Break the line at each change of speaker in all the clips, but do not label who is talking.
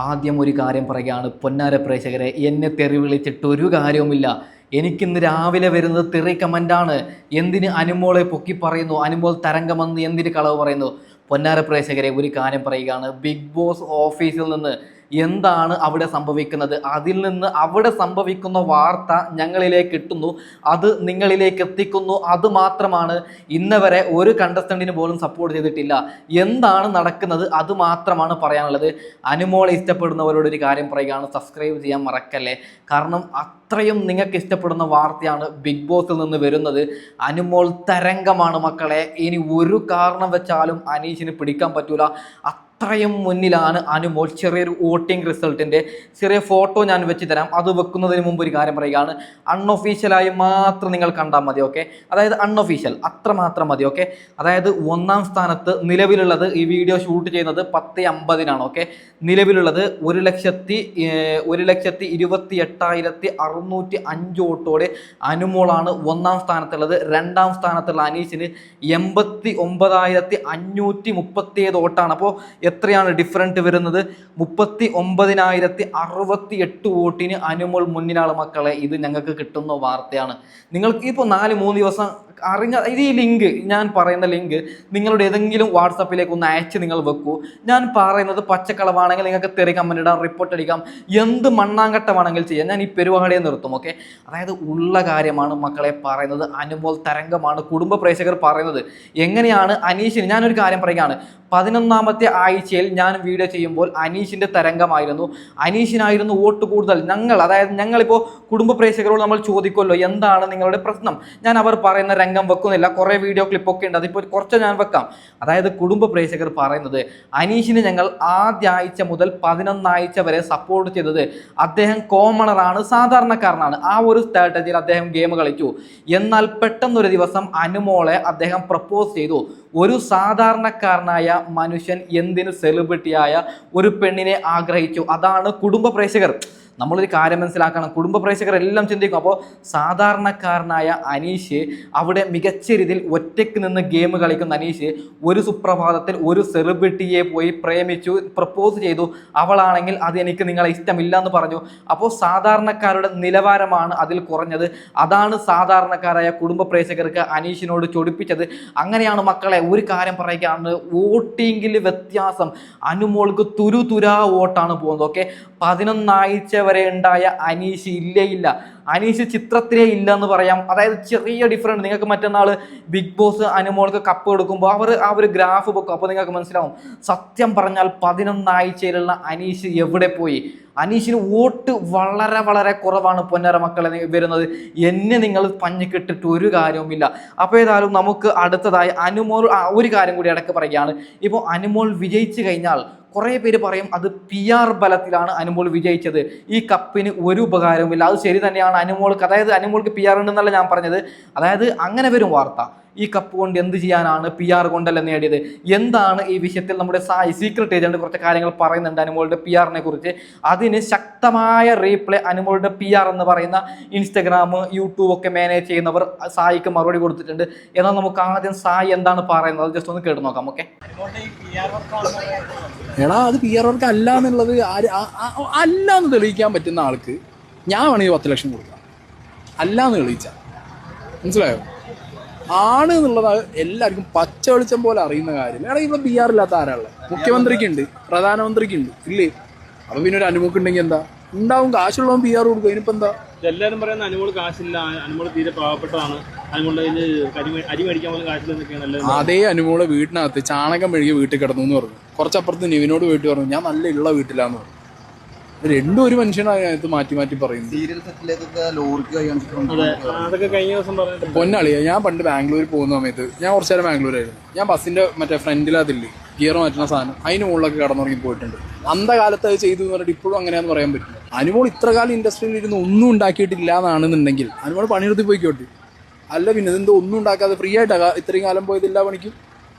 ആദ്യം ഒരു കാര്യം പറയുകയാണ് പൊന്നാര പ്രേക്ഷകരെ, എന്നെ തെറി വിളിച്ചിട്ടൊരു കാര്യവുമില്ല. എനിക്കിന്ന് രാവിലെ വരുന്നത് തെറി കമൻ്റാണ്. എന്തിന് അനുമോളെ പൊക്കി പറയുന്നു, അനുമോൾ തരംഗമെന്ന് എന്തിന് കളവ് പറയുന്നു? പൊന്നാര പ്രേക്ഷകരെ, ഒരു കാര്യം പറയുകയാണ്. ബിഗ് ബോസ് ഓഫീസിൽ നിന്ന് എന്താണ് അവിടെ സംഭവിക്കുന്നത്, അതിൽ നിന്ന് അവിടെ സംഭവിക്കുന്ന വാർത്ത ഞങ്ങളിലേക്ക് എത്തുന്നു, അത് നിങ്ങളിലേക്ക് എത്തിക്കുന്നു. അത് മാത്രമാണ്. ഇന്നവരെ ഒരു കണ്ടസ്റ്റന്റിന് പോലും സപ്പോർട്ട് ചെയ്തിട്ടില്ല. എന്താണ് നടക്കുന്നത് അത് മാത്രമാണ് പറയാനുള്ളത്. അനുമോളെ ഇഷ്ടപ്പെടുന്നവരോട് ഒരു കാര്യം പറയുകയാണ്, സബ്സ്ക്രൈബ് ചെയ്യാൻ മറക്കല്ലേ. കാരണം അത്രയും നിങ്ങൾക്ക് ഇഷ്ടപ്പെടുന്ന വാർത്തയാണ് ബിഗ് ബോസിൽ നിന്ന് വരുന്നത്. അനുമോൾ തരംഗമാണ് മക്കളെ. ഇനി ഒരു കാരണം വെച്ചാലും അനീഷിന് പിടിക്കാൻ പറ്റൂല. അത്രയും മുന്നിലാണ് അനുമോൾ. ചെറിയൊരു വോട്ടിംഗ് റിസൾട്ടിൻ്റെ ചെറിയ ഫോട്ടോ ഞാൻ വെച്ച് തരാം. അത് വെക്കുന്നതിന് മുമ്പ് ഒരു കാര്യം പറയുകയാണ്, അൺഒഫീഷ്യലായി മാത്രം നിങ്ങൾ കണ്ടാൽ മതി. ഓക്കെ, അതായത് അൺഒഫീഷ്യൽ അത്രമാത്രം മതി. ഓക്കെ, അതായത് ഒന്നാം സ്ഥാനത്ത് നിലവിലുള്ളത്, ഈ വീഡിയോ ഷൂട്ട് ചെയ്യുന്നത് 10:50 ഓക്കെ, നിലവിലുള്ളത് 1,28,605 വോട്ടോടെ അനുമോളാണ് ഒന്നാം സ്ഥാനത്തുള്ളത്. രണ്ടാം സ്ഥാനത്തുള്ള അനീഷിന് 89,537 വോട്ടാണ്. അപ്പോൾ എത്രയാണ് ഡിഫറൻറ്റ് വരുന്നത്? 39,068 വോട്ടിന് അനുമോൾ മുന്നിലാണ് മക്കളെ. ഇത് ഞങ്ങൾക്ക് കിട്ടുന്ന വാർത്തയാണ്. നിങ്ങൾക്ക് ഇപ്പോൾ 3 ദിവസം അറിഞ്ഞ ഇത്, ഈ ലിങ്ക്, ഞാൻ പറയുന്ന ലിങ്ക് നിങ്ങളുടെ ഏതെങ്കിലും വാട്സപ്പിലേക്ക് ഒന്ന് അയച്ച് നിങ്ങൾ വെക്കൂ. ഞാൻ പറയുന്നത് പച്ചക്കളവാണെങ്കിൽ നിങ്ങൾക്ക് തെറി കമൻ്റ് ഇടാം, റിപ്പോർട്ട് അടിക്കാം, എന്ത് മണ്ണാങ്കട്ടമാണെങ്കിൽ ചെയ്യാം. ഞാൻ ഈ പരിപാടിയെ നിർത്തും. ഓക്കെ, അതായത് ഉള്ള കാര്യമാണ് മക്കളെ പറയുന്നത്. അനുമോൾ തരംഗമാണ്. കുടുംബ പ്രേക്ഷകർ പറയുന്നത് എങ്ങനെയാണ് അനീഷിന്. ഞാനൊരു കാര്യം പറയുകയാണ്, 11ാമത്തെ ആഴ്ചയിൽ ഞാൻ വീഡിയോ ചെയ്യുമ്പോൾ അനീഷിൻ്റെ തരംഗമായിരുന്നു. അനീഷിനായിരുന്നു വോട്ട് കൂടുതൽ. ഞങ്ങളിപ്പോൾ കുടുംബ പ്രേക്ഷകരോട് നമ്മൾ ചോദിക്കുമല്ലോ, എന്താണ് നിങ്ങളുടെ പ്രശ്നം? ഞാൻ അവർ പറയുന്ന രംഗം വെക്കുന്നില്ല, കുറേ വീഡിയോ ക്ലിപ്പൊക്കെ ഉണ്ട്, അതിപ്പോൾ കുറച്ച് ഞാൻ വെക്കാം. അതായത് കുടുംബ പ്രേക്ഷകർ പറയുന്നത്, അനീഷിന് ഞങ്ങൾ ആദ്യ ആഴ്ച മുതൽ 11 ആഴ്ച വരെ സപ്പോർട്ട് ചെയ്തത്. അദ്ദേഹം കോമണറാണ്, സാധാരണക്കാരനാണ്. ആ ഒരു സ്ട്രാറ്റജിയിൽ അദ്ദേഹം ഗെയിം കളിച്ചു. എന്നാൽ പെട്ടെന്നൊരു ദിവസം അനുമോളെ അദ്ദേഹം പ്രപ്പോസ് ചെയ്തു. ഒരു സാധാരണക്കാരനായ മനുഷ്യൻ എന്തിനു സെലിബ്രിറ്റിയായ ഒരു പെണ്ണിനെ ആഗ്രഹിച്ചു? അതാണ് കുടുംബ പ്രേക്ഷകർ. നമ്മളൊരു കാര്യം മനസ്സിലാക്കണം, കുടുംബ പ്രേക്ഷകർ എല്ലാം ചിന്തിക്കും. അപ്പോൾ സാധാരണക്കാരനായ അനീഷ് അവിടെ മികച്ച രീതിയിൽ ഒറ്റയ്ക്ക് നിന്ന് ഗെയിം കളിക്കുന്ന അനീഷ് ഒരു സുപ്രഭാതത്തിൽ ഒരു സെലിബ്രിറ്റിയെ പോയി പ്രേമിച്ചു, പ്രപ്പോസ് ചെയ്തു. അവളാണെങ്കിൽ അത് എനിക്ക് നിങ്ങളെ ഇഷ്ടമില്ല എന്ന് പറഞ്ഞു. അപ്പോൾ സാധാരണക്കാരുടെ നിലവാരമാണ് അതിൽ കുറഞ്ഞത്. അതാണ് സാധാരണക്കാരായ കുടുംബ പ്രേക്ഷകർക്ക് അനീഷിനോട് ചൊടിപ്പിച്ചത്. അങ്ങനെയാണ് മക്കളെ. ഒരു കാര്യം പറയുകയാണ്, വോട്ടിങ്ങിൽ വ്യത്യാസം. അനുമോൾക്ക് തുരുതുരാ വോട്ടാണ് പോകുന്നത്. ഓക്കെ, 11 ആഴ്ച വരെ ഉണ്ടായ അനീഷ് ഇല്ല. അനീഷ് ചിത്രത്തിലേ ഇല്ല എന്ന് പറയാം. അതായത് ചെറിയ ഡിഫറൻറ്റ്. നിങ്ങൾക്ക് മറ്റന്നാൾ ബിഗ് ബോസ് അനുമോൾക്ക് കപ്പ് കൊടുക്കുമ്പോൾ അവർ ആ ഒരു ഗ്രാഫ് വെക്കും. അപ്പോൾ നിങ്ങൾക്ക് മനസ്സിലാവും. സത്യം പറഞ്ഞാൽ 11 ആഴ്ചയിലുള്ള അനീഷ് എവിടെ പോയി? അനീഷിന് വോട്ട് വളരെ വളരെ കുറവാണ് പൊന്നര മക്കളെ വരുന്നത്. എന്നെ നിങ്ങൾ പഞ്ഞിക്കിട്ടിട്ട് ഒരു കാര്യവുമില്ല. അപ്പോൾ ഏതായാലും നമുക്ക് അടുത്തതായി അനുമോൾ ഒരു കാര്യം കൂടി ഇടയ്ക്ക് പറയുകയാണ്. ഇപ്പോൾ അനുമോൾ വിജയിച്ചു കഴിഞ്ഞാൽ കുറേ പേര് പറയും അത് PR ബലത്തിലാണ് അനുമോൾ വിജയിച്ചത്, ഈ കപ്പിന് ഒരു ഉപകാരവുമില്ല. അത് ശരി തന്നെയാണ് അനുമോൾക്ക്. അതായത് അനുമോൾക്ക് PR ഉണ്ടെന്നല്ല ഞാൻ പറഞ്ഞത്. അതായത് അങ്ങനെ വരും വാർത്ത, ഈ കപ്പ് കൊണ്ട് എന്ത് ചെയ്യാനാണ്, PR കൊണ്ടല്ല നേടിയത്. എന്താണ് ഈ വിഷയത്തിൽ നമ്മുടെ സീക്രട്ട് ഏജന്റ് കുറച്ച് കാര്യങ്ങൾ പറയുന്നുണ്ട് അനുമോളുടെ PR-നെ കുറിച്ച്. അതിന് ശക്തമായ റീപ്ലൈ അനുമോളുടെ PR എന്ന് പറയുന്ന ഇൻസ്റ്റഗ്രാം, യൂട്യൂബ് ഒക്കെ മാനേജ് ചെയ്യുന്നവർ സായിക്ക് മറുപടി കൊടുത്തിട്ടുണ്ട്. എന്നാൽ നമുക്ക് ആദ്യം സായി എന്താണ് പറയുന്നത് ജസ്റ്റ് ഒന്ന് കേട്ട് നോക്കാം. ഓക്കെ,
എടാ, അത് PR വർക്ക് അല്ല എന്നുള്ളത് അല്ല എന്ന് തെളിയിക്കാൻ പറ്റുന്ന ആൾക്ക് ഞാൻ വേണമെങ്കിൽ 10 ലക്ഷം കൊടുക്കാം. അല്ല എന്ന് തെളിയിച്ചാൽ മനസ്സിലായോ? ആണ് എന്നുള്ളത് എല്ലാവർക്കും പച്ച വെളിച്ചം പോലെ അറിയുന്ന കാര്യം. എടാ, ഇവിടെ PR ഇല്ലാത്ത ആരാളെ? മുഖ്യമന്ത്രിക്കുണ്ട്, പ്രധാനമന്ത്രിക്കുണ്ട്, ഇല്ലേ? അപ്പം പിന്നെ ഒരു അനുമോക്കുണ്ടെങ്കിൽ എന്താ ഉണ്ടാവും? കാശുള്ളവൻ PR കൊടുക്കും. അതിനിപ്പോൾ എന്താ?
എല്ലാവരും പറയുന്ന അനുമോൾ കാശില്ല, അനുമോൾ തീരെ പാവപ്പെട്ടതാണ്, അനുമോളുടെ അരി മേടിക്കാൻ പോലും കാശില്ലെന്നൊക്കെയാണ്.
അതേ അനുമോളെ വീട്ടിനകത്ത് ചാണകം മെഴുകി വീട്ടിൽ കിടന്നു എന്ന് പറഞ്ഞു. കുറച്ചപ്പുറത്ത് നിവിനോട് വീട്ടിൽ പറഞ്ഞു ഞാൻ നല്ല ഉള്ള വീട്ടിലാന്ന് പറഞ്ഞു. രണ്ടും ഒരു മനുഷ്യനാണ് അതിനകത്ത് മാറ്റി മാറ്റി പറയുന്നത്.
അതൊക്കെ കഴിഞ്ഞ ദിവസം പറഞ്ഞിട്ട്
പൊന്നാളിയാ. ഞാൻ പണ്ട് ബാംഗ്ലൂർ പോകുന്ന സമയത്ത് ഞാൻ കുറച്ചു നേരം ബാംഗ്ലൂരായിരുന്നു. ഞാൻ ബസ്സിന്റെ മറ്റേ ഫ്രണ്ടിലതില്ലേ ഗിയർ മാറ്റുന്ന സാധനം, അതിന് മുകളിലൊക്കെ കടന്നുറങ്ങി പോയിട്ടുണ്ട്. അന്ധകാലത്ത് അത് ചെയ്തു എന്ന് പറഞ്ഞിട്ട് ഇപ്പോഴും അങ്ങനെയാന്ന് പറയാൻ പറ്റില്ല. അനുമോൾ ഇത്ര കാലം ഇൻഡസ്ട്രിയിൽ ഇരുന്ന് ഒന്നും ഉണ്ടാക്കിയിട്ടില്ല എന്നാണെന്നുണ്ടെങ്കിൽ അനുമോൾ പണിയെടുത്ത് പോയിക്കോട്ടെ. അല്ല പിന്നെ ഇതെന്തോ ഒന്നും ഉണ്ടാക്കാതെ ഫ്രീ ആയിട്ടാ ഇത്രയും കാലം പോയതില്ല പണിക്കും.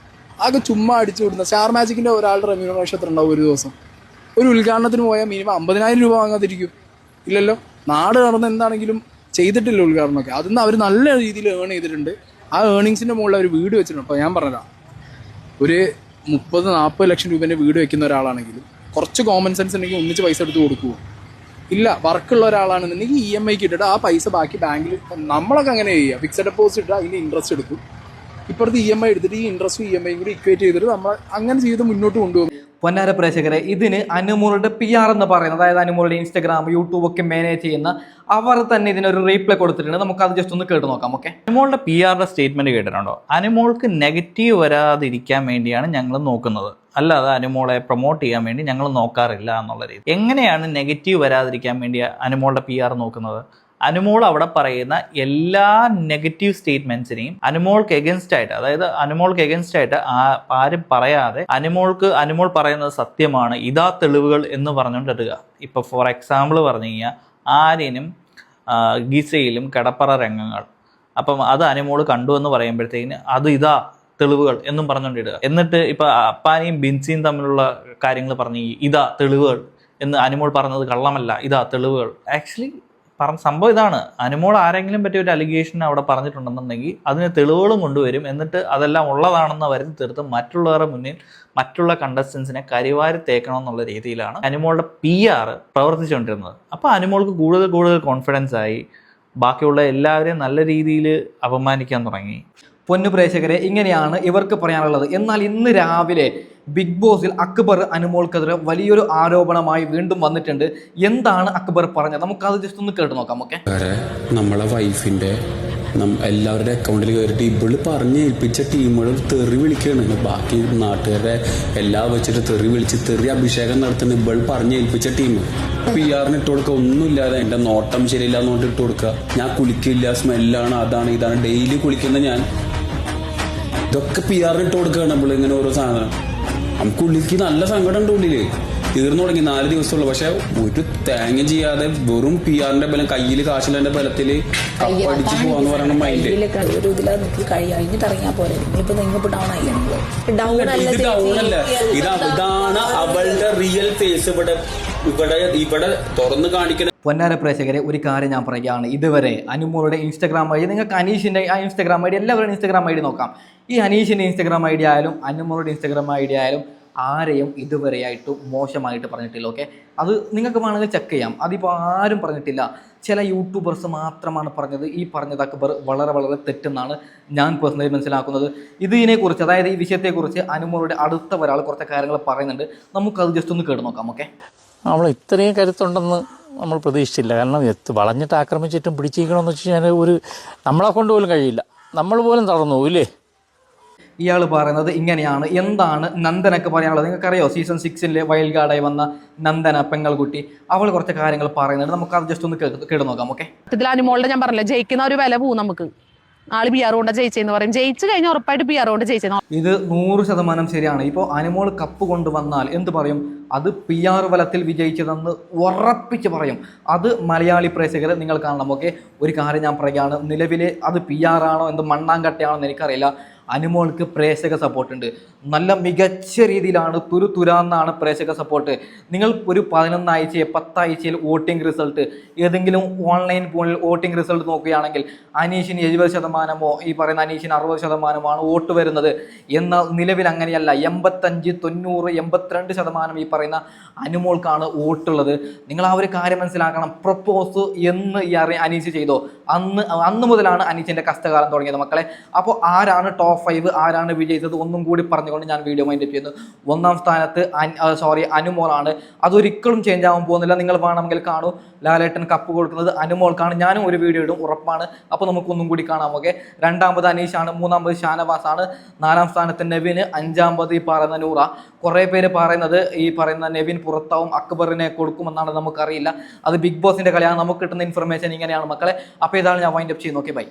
ആകെ ചുമ്മാ അടിച്ചു വിടുന്ന സ്റ്റാർ മാജിക്കിന്റെ ഒരാളുടെ റെമ്യൂണറേഷൻ എത്ര ഉണ്ടാവും ഒരു ദിവസം? ഒരു ഉദ്ഘാടനത്തിന് പോയാൽ മിനിമം 50,000 രൂപ വാങ്ങാതിരിക്കും? ഇല്ലല്ലോ. നാട് നടന്ന് എന്താണെങ്കിലും ചെയ്തിട്ടില്ല ഉദ്ഘാടനമൊക്കെ. അതിൽ നിന്ന് അവർ നല്ല രീതിയിൽ ഏൺ ചെയ്തിട്ടുണ്ട്. ആ ഏണിങ്സിന്റെ മുകളിൽ അവർ വീട് വെച്ചിട്ടുണ്ട്. അപ്പോൾ ഞാൻ പറഞ്ഞതാ, ഒരു 30-40 ലക്ഷം രൂപേൻ്റെ വീട് വെക്കുന്ന ഒരാളാണെങ്കിലും കുറച്ച് കോമൺ സെൻസ് ഉണ്ടെങ്കിൽ ഒന്നിച്ച് പൈസ എടുത്ത് കൊടുക്കുമോ? ഇല്ല. വർക്കുള്ള ഒരാളാണെന്നുണ്ടെങ്കിൽ EMIക്ക് ഇട്ടിട്ട് ആ പൈസ ബാക്കി ബാങ്കിൽ, നമ്മളൊക്കെ അങ്ങനെ ചെയ്യുക, ഫിക്സഡ് ഡെപ്പോസിറ്റ് ഇട്ടാൽ അതിന് ഇൻട്രസ്റ്റ് എടുക്കും. ഇപ്പോഴത്തെ EMI എടുത്തിട്ട് ഈ ഇൻട്രസ്റ്റും EMI കൂടി ഇക്വേറ്റ് ചെയ്തിട്ട് നമ്മൾ അങ്ങനെ ചെയ്ത് മുന്നോട്ട് കൊണ്ടുപോകും.
പൊന്നാര പ്രേക്ഷകരെ, ഇതിന് അനുമോളുടെ PR എന്ന് പറയുന്നത്, അതായത് അനുമോളുടെ ഇൻസ്റ്റാഗ്രാം, യൂട്യൂബ് ഒക്കെ മാനേജ് ചെയ്യുന്ന അവർ തന്നെ ഇതിനൊരു റീപ്ലൈ കൊടുത്തിട്ടുണ്ട്. നമുക്ക് അത് ജസ്റ്റ് ഒന്ന് കേട്ട് നോക്കാം. ഓക്കെ,
അനുമോളുടെ PR സ്റ്റേറ്റ്മെന്റ് കേട്ടിട്ടുണ്ടോ? അനുമോൾക്ക് നെഗറ്റീവ് വരാതിരിക്കാൻ വേണ്ടിയാണ് ഞങ്ങൾ നോക്കുന്നത്, അല്ലാതെ അനുമോളെ പ്രൊമോട്ട് ചെയ്യാൻ വേണ്ടി ഞങ്ങൾ നോക്കാറില്ല എന്നുള്ള രീതി. എങ്ങനെയാണ് നെഗറ്റീവ് വരാതിരിക്കാൻ വേണ്ടി അനുമോളുടെ PR നോക്കുന്നത്? അനുമോൾ അവിടെ പറയുന്ന എല്ലാ നെഗറ്റീവ് സ്റ്റേറ്റ്മെന്റ്സിനെയും അനുമോൾക്ക് എഗൻസ്റ്റ് ആയിട്ട്, അതായത് അനുമോൾക്ക് എഗൻസ്റ്റ് ആയിട്ട് ആരും പറയാതെ അനുമോൾ പറയുന്നത് സത്യമാണ്, ഇതാ തെളിവുകൾ എന്ന് പറഞ്ഞുകൊണ്ട് ഇടുക. ഇപ്പൊ ഫോർ എക്സാമ്പിൾ പറഞ്ഞു കഴിഞ്ഞാൽ ആര്യനും ഗീസയിലും കടപ്പറ രംഗങ്ങൾ, അപ്പം അത് അനുമോൾ കണ്ടു എന്ന് പറയുമ്പോഴത്തേക്കിന് അത് ഇതാ തെളിവുകൾ എന്നും പറഞ്ഞുകൊണ്ടിടുക. എന്നിട്ട് ഇപ്പൊ അപ്പാനിയും ബിൻസിയും തമ്മിലുള്ള കാര്യങ്ങൾ പറഞ്ഞു ഇതാ തെളിവുകൾ എന്ന് അനുമോൾ പറഞ്ഞത് കള്ളമല്ല, ഇതാ തെളിവുകൾ. ആക്ച്വലി സംഭവം ഇതാണ്, അനുമോൾ ആരെങ്കിലും പറ്റിയ ഒരു അലിഗേഷൻ അവിടെ പറഞ്ഞിട്ടുണ്ടെന്നുണ്ടെങ്കിൽ അതിന് തെളിവുകളും കൊണ്ടുവരും, എന്നിട്ട് അതെല്ലാം ഉള്ളതാണെന്ന് വരുത്തി തീർത്ത് മറ്റുള്ളവരുടെ മുന്നിൽ മറ്റുള്ള കണ്ടസ്റ്റൻസിനെ കരിവാരി തേക്കണം എന്നുള്ള രീതിയിലാണ് അനുമോളുടെ PR പ്രവർത്തിച്ചുകൊണ്ടിരുന്നത്. അപ്പോൾ അനുമോൾക്ക് കൂടുതൽ കോൺഫിഡൻസ് ആയി, ബാക്കിയുള്ള എല്ലാവരെയും നല്ല രീതിയിൽ അപമാനിക്കാൻ തുടങ്ങി.
പൊന്നു പ്രേക്ഷകരെ, ഇങ്ങനെയാണ് ഇവർക്ക് പറയാനുള്ളത്. എന്നാൽ ഇന്ന് രാവിലെ ബിഗ് ബോസിൽ അക്ബർ അനുമോൾക്കെതിരെ വലിയൊരു ആരോപണമായി വീണ്ടും വന്നിട്ടുണ്ട്. എന്താണ് അക്ബർ പറഞ്ഞത്? നമുക്കത് ജസ്റ്റ് ഒന്ന് കേട്ട് നോക്കാം. ഓക്കെ,
നമ്മളെ വൈഫിന്റെ എല്ലാവരുടെ അക്കൗണ്ടിൽ കയറിയിട്ട് ഇവള് പറഞ്ഞ് ഏൽപ്പിച്ച ടീമുകൾ തെറി വിളിക്കുകയാണ്. ബാക്കി നാട്ടുകാരുടെ എല്ലാം വെച്ചിട്ട് തെറി അഭിഷേകം നടത്തുന്ന ഇവൾ പറഞ്ഞ് ഏൽപ്പിച്ച ടീം. PR ഇട്ട് കൊടുക്കുക, ഒന്നുമില്ലാതെ എന്റെ നോട്ടം ശരിയില്ല എന്നോട്ട് ഇട്ട് കൊടുക്കുക. ഞാൻ കുളിക്കില്ല, സ്മെല്ലാണ്, അതാണ് ഇതാണ്, ഡെയിലി കുളിക്കുന്ന ഞാൻ. ഇതൊക്കെ PR ഇട്ട് കൊടുക്കുകയാണ് നമ്മൾ ഇങ്ങനെ ഓരോ സാധനം. നമുക്ക് ഉള്ളിലേക്ക് നല്ല സങ്കടം ഉണ്ട്, ഉള്ളില് തീർന്നു തുടങ്ങി 4 ദിവസമുള്ളൂ. പക്ഷെ ഒരു തേങ്ങ ചെയ്യാതെ വെറും PR ബലം, കയ്യിൽ കാശിലെ ബലത്തില് കപ്പടിച്ച് പോവാന്ന് പറയുന്ന മൈൻഡ്. ഇതാണ് അവളുടെ റിയൽ ഫേസ്. ഇവിടെ തുറന്നു കാണിക്കുന്ന.
പൊന്നാര പ്രേക്ഷകരെ, ഒരു കാര്യം ഞാൻ പറയുകയാണ്. ഇതുവരെ അനുമോളുടെ ഇൻസ്റ്റാഗ്രാം ID, നിങ്ങൾക്ക് അനീഷിൻ്റെ ആ ഇൻസ്റ്റാഗ്രാം ID, എല്ലാവരുടെയും ഇൻസ്റ്റാഗ്രാം ID നോക്കാം. ഈ അനീഷിൻ്റെ ഇൻസ്റ്റാഗ്രാം ID ആയാലും അനുമോളുടെ ഇൻസ്റ്റാഗ്രാം ID ആയാലും ആരെയും ഇതുവരെയായിട്ടും മോശമായിട്ട് പറഞ്ഞിട്ടില്ല. ഓക്കെ, അത് നിങ്ങൾക്ക് വേണമെങ്കിൽ ചെക്ക് ചെയ്യാം. അതിപ്പോൾ ആരും പറഞ്ഞിട്ടില്ല, ചില യൂട്യൂബേഴ്സ് മാത്രമാണ് പറഞ്ഞത്. ഈ പറഞ്ഞത് അക്ബർ വളരെ തെറ്റെന്നാണ് ഞാൻ പേഴ്സണലി മനസ്സിലാക്കുന്നത്. ഇതിനെക്കുറിച്ച്, അതായത് ഈ വിഷയത്തെക്കുറിച്ച് അനുമോളുടെ അടുത്ത ഒരാൾ കുറച്ച് കാര്യങ്ങൾ പറയുന്നുണ്ട്. നമുക്കത് ജസ്റ്റ് ഒന്ന് കേട്ട് നോക്കാം. ഓക്കെ,
നമ്മൾ ഇത്രയും കരുത്തുണ്ടെന്ന് നമ്മൾ പ്രതീക്ഷിച്ചില്ല. കാരണം വളഞ്ഞിട്ട് ആക്രമിച്ചിട്ടും പിടിച്ചിരിക്കണമെന്ന് വെച്ച് കഴിഞ്ഞാൽ നമ്മളെ കൊണ്ട് പോലും കഴിയില്ല, നമ്മൾ പോലും തളർന്നു പോയില്ലേ.
ഇയാൾ പറയുന്നത് ഇങ്ങനെയാണ്. എന്താണ് നന്ദനക്ക് പറയാനുള്ളത്? നിങ്ങൾക്കറിയോ, സീസൺ 6 വൈൽഡ് കാർഡായി വന്ന നന്ദന പെങ്ങൾകുട്ടി, അവൾ കുറച്ച് കാര്യങ്ങൾ പറയുന്നുണ്ട്. നമുക്ക് അത് ജസ്റ്റ് ഒന്ന് കേട്ട് നോക്കാം. ഓക്കെ,
അനുമോളുടെ ഞാൻ പറഞ്ഞില്ല, ജയിക്കുന്ന ഒരു വില പോവും. നമുക്ക് ആള് PR കൊണ്ട് ജയിച്ചെന്ന് പറയും, ജയിച്ചു കഴിഞ്ഞാൽ ഉറപ്പായിട്ട് PR കൊണ്ട് ജയിച്ചെന്ന്.
ഇത് 100% ശരിയാണ്. ഇപ്പോൾ അനുമോൾ കപ്പ് കൊണ്ടുവന്നാൽ എന്ത് പറയും? അത് PR ബലത്തിൽ വിജയിച്ചതെന്ന് ഉറപ്പിച്ച് പറയും. അത് മലയാളി പ്രേക്ഷകർ നിങ്ങൾ കാണണം. ഓക്കെ, ഒരു കാര്യം ഞാൻ പറയുകയാണ്, നിലവിൽ അത് PR ആണോ എന്ത് മണ്ണാങ്കട്ടയാണോ എന്ന് എനിക്കറിയില്ല, അനുമോൾക്ക് പ്രേക്ഷക സപ്പോർട്ടുണ്ട്. നല്ല മികച്ച രീതിയിലാണ്, തുരാന്നാണ് പ്രേക്ഷക സപ്പോർട്ട്. നിങ്ങൾ ഒരു 11 ആഴ്ച 10 ആഴ്ചയിൽ വോട്ടിംഗ് റിസൾട്ട്, ഏതെങ്കിലും ഓൺലൈൻ പോളിൽ വോട്ടിംഗ് റിസൾട്ട് നോക്കുകയാണെങ്കിൽ അനീഷിന് 70%, ഈ പറയുന്ന അനീഷിന് 60% വോട്ട് വരുന്നത്. എന്നാൽ നിലവിൽ അങ്ങനെയല്ല, 85, 90, 82% ഈ പറയുന്ന അനുമോൾക്കാണ് വോട്ടുള്ളത്. നിങ്ങൾ ആ ഒരു കാര്യം മനസ്സിലാക്കണം. പ്രപ്പോസ് എന്ന് ഈ അനീഷ് ചെയ്തോ അന്ന് മുതലാണ് അനീഷിൻ്റെ കഷ്ടകാലം തുടങ്ങിയത് മക്കളെ. അപ്പോൾ ആരാണ് ടോപ്പ് 5, ആരാണ് വിജയിച്ചത് ഒന്നും കൂടി പറഞ്ഞുകൊണ്ട് ഞാൻ വീഡിയോ മൈൻഡ് അപ്പ് ചെയ്യുന്നു. 1ാം സ്ഥാനത്ത് അനുമോളാണ്. അതൊരിക്കലും ചേഞ്ച് ആവാൻ പോകുന്നില്ല. നിങ്ങൾ വേണമെങ്കിൽ കാണൂ, ലാലേട്ടൻ കപ്പ് കൊടുക്കുന്നത് അനുമോൾക്കാണ്. ഞാനും ഒരു വീഡിയോ ഇടും, ഉറപ്പാണ്. അപ്പോൾ നമുക്കൊന്നും കൂടി കാണാം. ഓക്കെ, 2ാമത് അനീഷാണ്, 3ാമത് ഷാനവാസാണ്, 4ാം സ്ഥാനത്ത് നെവിന്, 5ാമത് ഈ പറയുന്ന നൂറ. കുറേ പേര് പറയുന്നത് ഈ പറയുന്ന നെവിൻ പുറത്താവും, അക്ബറിനെ കൊടുക്കുമെന്നാണ്. നമുക്കറിയില്ല, അത് ബിഗ് ബോസിന്റെ കളിയാണ്. നമുക്ക് കിട്ടുന്ന ഇൻഫർമേഷൻ ഇങ്ങനെയാണ് മക്കളെ. അപ്പോൾ ഇതാണ് ഞാൻ വൈൻഡ് അപ്പ് ചെയ്യുന്നത്. Okay, by.